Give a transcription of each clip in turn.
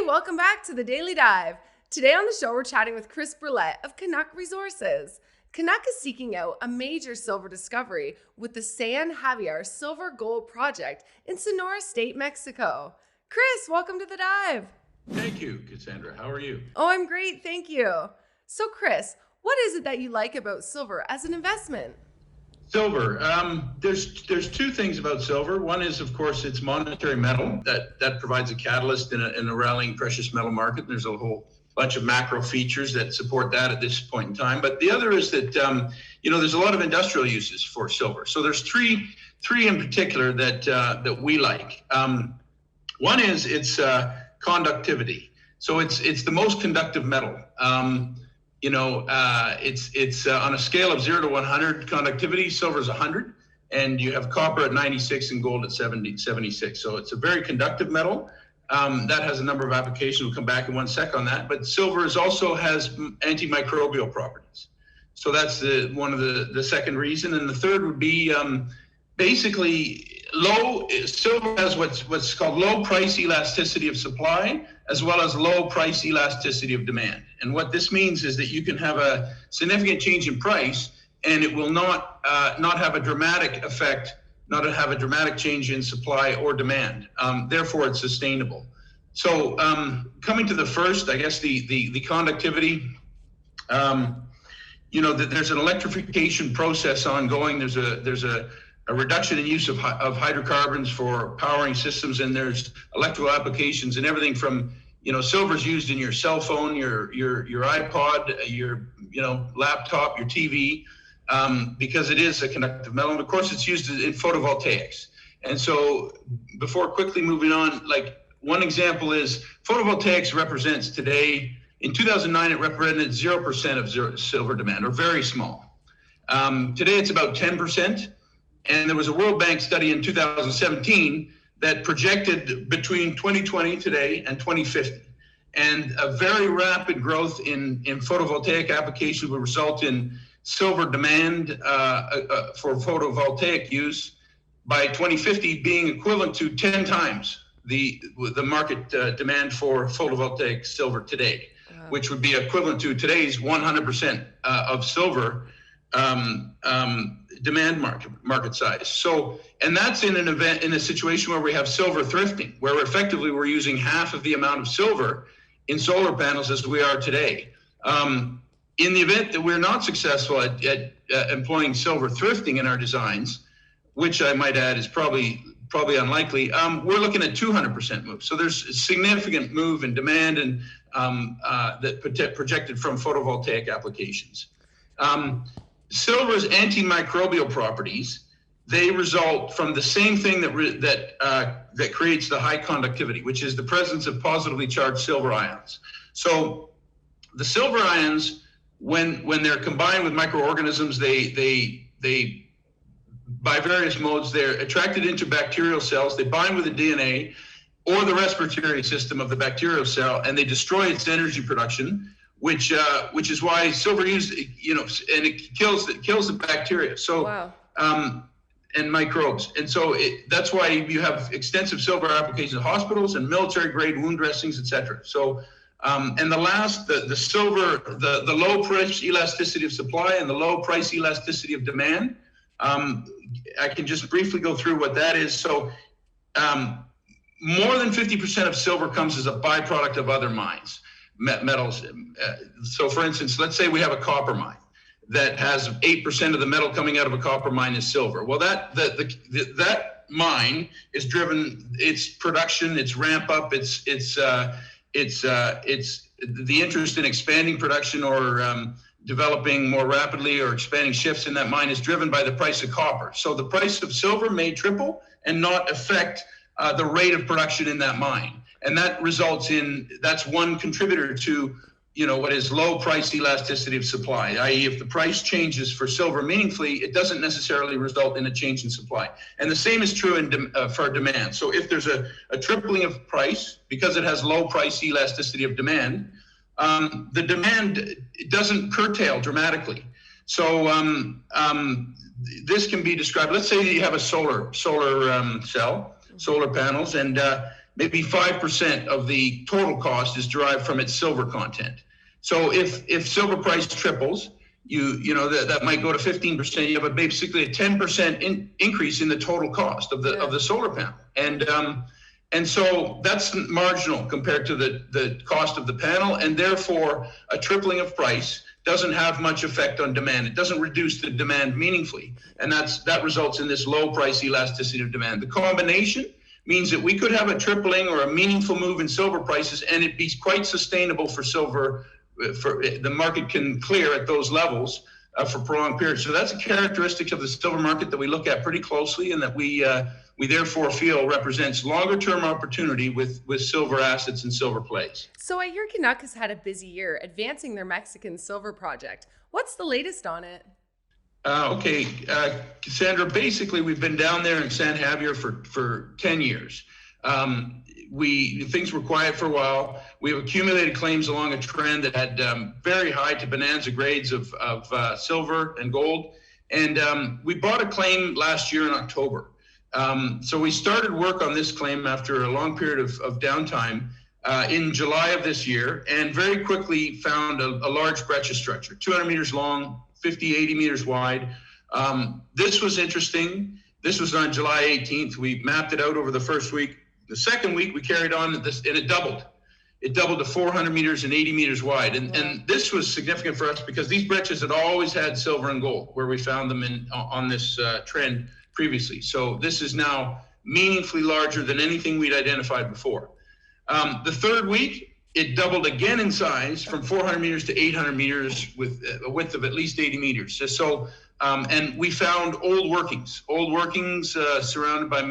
welcome back to the Daily Dive. Today on the show, we're chatting with Chris Berlet of Canuc Resources. Canuc is seeking out a major silver discovery with the San Javier Silver Gold Project in Sonora State, Mexico. Chris, welcome to the Dive. Thank you, Cassandra. How are you? Oh, I'm great, thank you. So Chris, what is it that you like about silver as an investment? Silver. There's two things about silver. One is, of course, it's monetary metal that provides a catalyst in a rallying precious metal market. There's a whole bunch of macro features that support that at this point in time. But the other is that there's a lot of industrial uses for silver. So there's three in particular that we like. One is its conductivity. So it's the most conductive metal. It's on a scale of 0 to 100 conductivity, silver is 100, and you have copper at 96 and gold at 76. So it's a very conductive metal. That has a number of applications. We'll come back in one sec on that. But silver also has antimicrobial properties. So that's one of the second reason. And the third would be basically silver has what's called low price elasticity of supply, as well as low price elasticity of demand. And what this means is that you can have a significant change in price, and it will not have a dramatic effect, not have a dramatic change in supply or demand. Therefore, it's sustainable. So coming to the first, I guess the conductivity. There's an electrification process ongoing. There's a reduction in use of hydrocarbons for powering systems, and there's electrical applications and everything from, silver's used in your cell phone, your iPod, your laptop, your TV, because it is a conductive metal. And of course, it's used in photovoltaics. And so before quickly moving on, like one example is photovoltaics represents today, in 2009, it represented 0% of silver demand, or very small. Today, it's about 10%. And there was a World Bank study in 2017 that projected between 2020 today and 2050. And a very rapid growth in photovoltaic application will result in silver demand for photovoltaic use by 2050 being equivalent to 10 times the market demand for photovoltaic silver today, which would be equivalent to today's 100% of silver demand market size. So, and that's in a situation where we have silver thrifting, where effectively we're using half of the amount of silver in solar panels as we are today. In the event that we're not successful at employing silver thrifting in our designs, which I might add is probably unlikely, we're looking at 200% move. So there's a significant move in demand and that projected from photovoltaic applications. Silver's antimicrobial properties, they result from the same thing that creates the high conductivity, which is the presence of positively charged silver ions. So the silver ions, when they're combined with microorganisms, they by various modes, they're attracted into bacterial cells, they bind with the DNA or the respiratory system of the bacterial cell, and they destroy its energy production, which is why silver used, and it kills the bacteria. So, wow. And microbes. And so that's why you have extensive silver applications in hospitals and military grade wound dressings, et cetera. So, and the silver, the low price elasticity of supply and the low price elasticity of demand. I can just briefly go through what that is. So, more than 50% of silver comes as a byproduct of other mines. Metals. So for instance, let's say we have a copper mine that has 8% of the metal coming out of a copper mine is silver. Well, that mine is driven, its production, its ramp up, it's the interest in expanding production or developing more rapidly or expanding shifts in that mine is driven by the price of copper. So the price of silver may triple and not affect the rate of production in that mine. And that results that's one contributor to, what is low price elasticity of supply, i.e. if the price changes for silver meaningfully, it doesn't necessarily result in a change in supply. And the same is true for demand. So if there's a tripling of price, because it has low price elasticity of demand, the demand doesn't curtail dramatically. So this can be described, let's say you have a solar cell, solar panels, and maybe 5% of the total cost is derived from its silver content. So if silver price triples, that might go to 15%. You have basically a 10% increase in the total cost of the solar panel, and so that's marginal compared to the cost of the panel, and therefore a tripling of price doesn't have much effect on demand. It doesn't reduce the demand meaningfully, and that results in this low price elasticity of demand. The combination means that we could have a tripling or a meaningful move in silver prices, and it'd be quite sustainable for silver. For the market can clear at those levels for prolonged periods. So that's a characteristic of the silver market that we look at pretty closely, and that we therefore feel represents longer term opportunity with silver assets and silver plays. So I hear Canuc has had a busy year advancing their Mexican silver project. What's the latest on it? Cassandra, basically we've been down there in San Javier for 10 years. Things were quiet for a while. We've accumulated claims along a trend that had very high to bonanza grades of silver and gold. And we bought a claim last year in October. So we started work on this claim after a long period of downtime in July of this year, and very quickly found a large breccia structure, 200 meters long, 50, 80 meters wide. This was interesting. This was on July 18th. We mapped it out over the first week. The second week we carried on and it doubled. It doubled to 400 meters and 80 meters wide. And this was significant for us because these breccias had always had silver and gold where we found them on this trend previously. So this is now meaningfully larger than anything we'd identified before. The third week, it doubled again in size from 400 meters to 800 meters with a width of at least 80 meters. And we found old workings surrounded by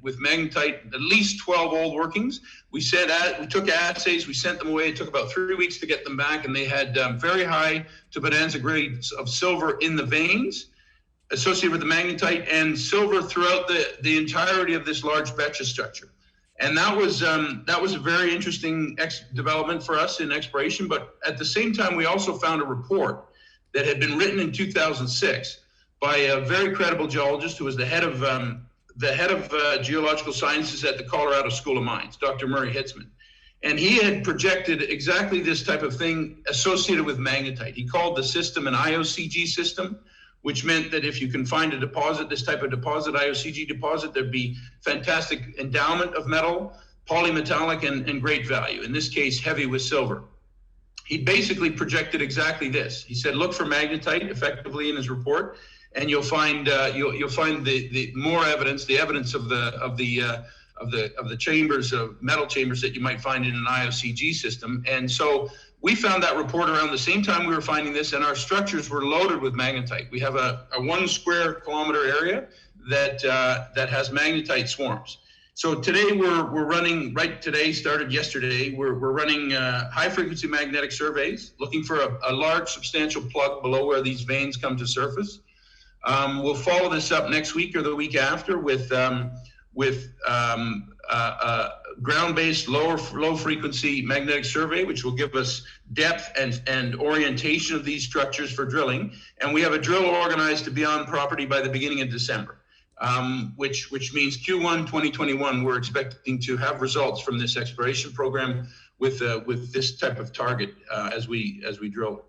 with magnetite, at least 12 old workings. We took assays, we sent them away. It took about 3 weeks to get them back, and they had very high to bonanza grades of silver in the veins associated with the magnetite, and silver throughout the entirety of this large breccia structure. And that was a very interesting development for us in exploration. But at the same time, we also found a report that had been written in 2006 by a very credible geologist who was the head of geological sciences at the Colorado School of Mines, Dr. Murray Hitzman. And he had projected exactly this type of thing associated with magnetite. He called the system an IOCG system, which meant that if you can find a deposit, this type of deposit, IOCG deposit, there'd be fantastic endowment of metal, polymetallic, and great value, in this case, heavy with silver. He basically projected exactly this. He said, look for magnetite effectively in his report, and you'll find the more evidence, the evidence of the chambers, of metal chambers that you might find in an IOCG system. And so we found that report around the same time we were finding this, and our structures were loaded with magnetite. We have a 1 square kilometer area that has magnetite swarms. So today we're running, started yesterday, we're running high frequency magnetic surveys, looking for a large substantial plug below where these veins come to surface. We'll follow this up next week or the week after with ground-based low frequency magnetic survey, which will give us depth and orientation of these structures for drilling. And we have a drill organized to be on property by the beginning of December. Which means Q1 2021, we're expecting to have results from this exploration program with this type of target as we drill.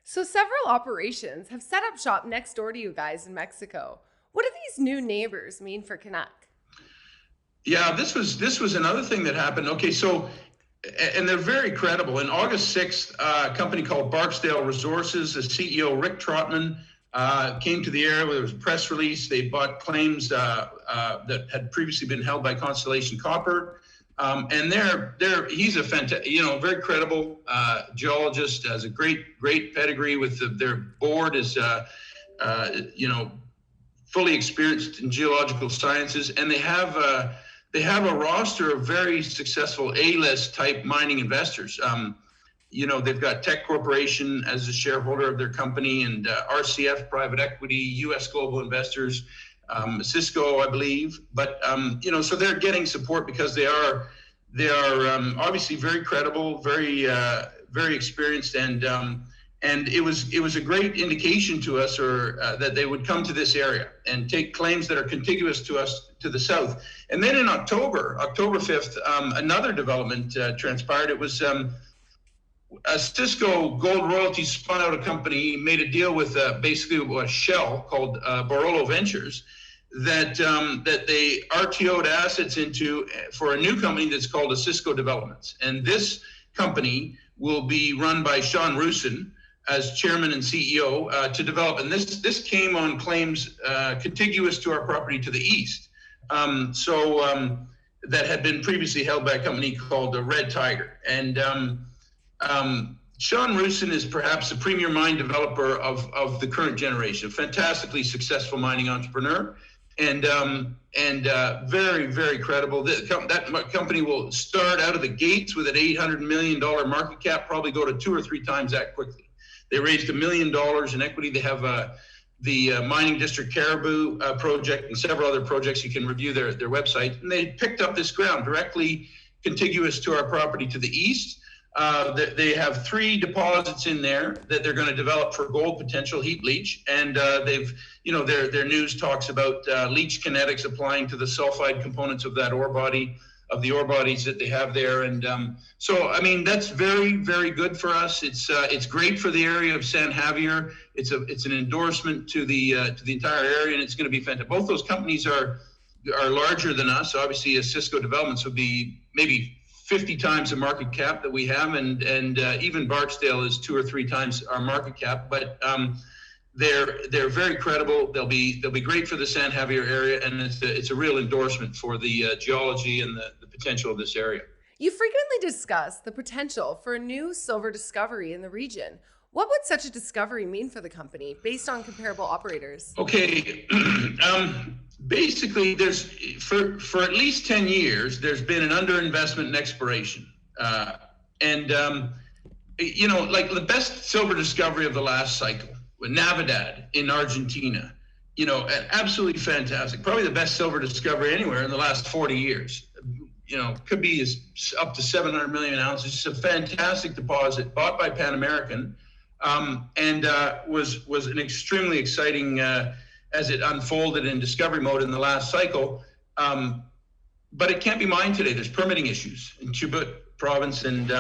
So several operations have set up shop next door to you guys in Mexico. What do these new neighbors mean for Canuc? Yeah, this was another thing that happened. Okay, so, and they're very credible. In August 6th, a company called Barksdale Resources, the CEO Rick Trotman, came to the area where there was a press release. They bought claims that had previously been held by Constellation Copper, and he's a very credible geologist, has a great pedigree with their board is fully experienced in geological sciences, and they have a roster of very successful A-list type mining investors. They've got Tech Corporation as a shareholder of their company, and RCF Private Equity, U.S. global investors, Cisco, I believe. But so they're getting support because they are obviously very credible, very experienced, and And it was a great indication to us, or that they would come to this area and take claims that are contiguous to us to the south. And then in October 5th, another development transpired. It was Cisco Gold Royalties spun out a company, made a deal with basically a shell called Barolo Ventures, that they RTO'd assets into for a new company that's called Cisco Developments. And this company will be run by Sean Rusin as chairman and CEO to develop. And this came on claims contiguous to our property to the east. That had been previously held by a company called Red Tiger. And Sean Rusin is perhaps the premier mine developer of the current generation, a fantastically successful mining entrepreneur, and very, very credible. That company will start out of the gates with an $800 million market cap, probably go to 2 or 3 times that quickly. They raised $1 million in equity. They have the Mining District Caribou project and several other projects. You can review their website. And they picked up this ground directly contiguous to our property to the east. They have 3 deposits in there that they're going to develop for gold potential heap leach, and they've, their news talks about leach kinetics applying to the sulfide components of that ore body, of the ore bodies that they have there, and so I mean that's very, very good for us. It's great for the area of San Javier. It's an endorsement to the entire area, and it's going to be fantastic. Both those companies are larger than us. Obviously, Cisco Developments would be maybe 50 times the market cap that we have, and even Barksdale is 2 or 3 times our market cap. But they're very credible. They'll be great for the San Javier area, and it's a real endorsement for the geology and the potential of this area. You frequently discuss the potential for a new silver discovery in the region. What would such a discovery mean for the company based on comparable operators? Okay. Basically, there's for at least 10 years, there's been an underinvestment in exploration. Like the best silver discovery of the last cycle, Navidad in Argentina, absolutely fantastic. Probably the best silver discovery anywhere in the last 40 years. Could be up to 700 million ounces. It's a fantastic deposit bought by Pan American, and was an extremely exciting as it unfolded in discovery mode in the last cycle. But it can't be mined today. There's permitting issues in Chubut province, and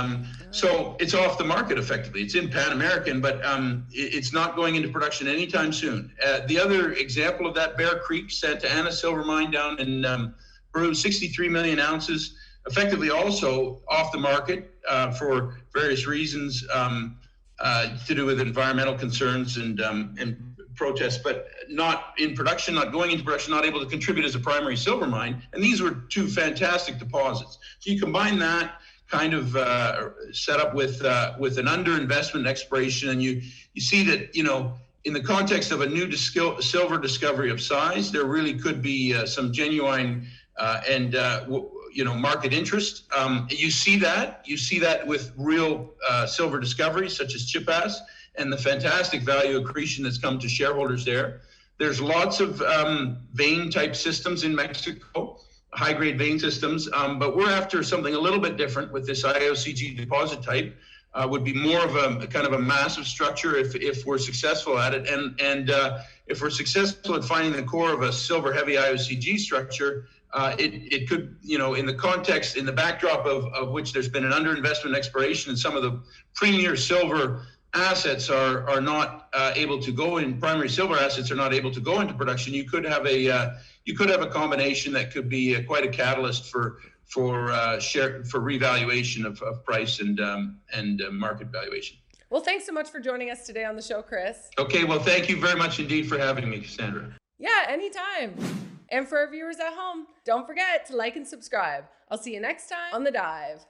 so it's off the market effectively. It's in Pan American, but it's not going into production anytime soon. The other example of that, Bear Creek, Santa Ana silver mine down in Peru, 63 million ounces, effectively also off the market for various reasons to do with environmental concerns and protests, but not in production, not going into production, not able to contribute as a primary silver mine. And these were 2 fantastic deposits. So you combine that kind of setup with an underinvestment in exploration, and you see that, in the context of a new silver discovery of size, there really could be some genuine market interest. You see that with real silver discoveries such as Chipas, and the fantastic value accretion that's come to shareholders there. There's lots of vein type systems in Mexico, high-grade vein systems, but we're after something a little bit different with this IOCG deposit type. Would be more of a kind of a massive structure if we're successful at it, and if we're successful at finding the core of a silver-heavy IOCG structure, it could, in the context, in the backdrop of which there's been an underinvestment in exploration, and some of the premier silver assets are not able to go in. Primary silver assets are not able to go into production. You could have a combination that could be quite a catalyst for revaluation of price and market valuation. Well, thanks so much for joining us today on the show, Chris. Okay, well, thank you very much indeed for having me, Cassandra. Yeah, anytime. And for our viewers at home, don't forget to like and subscribe. I'll see you next time on The Dive.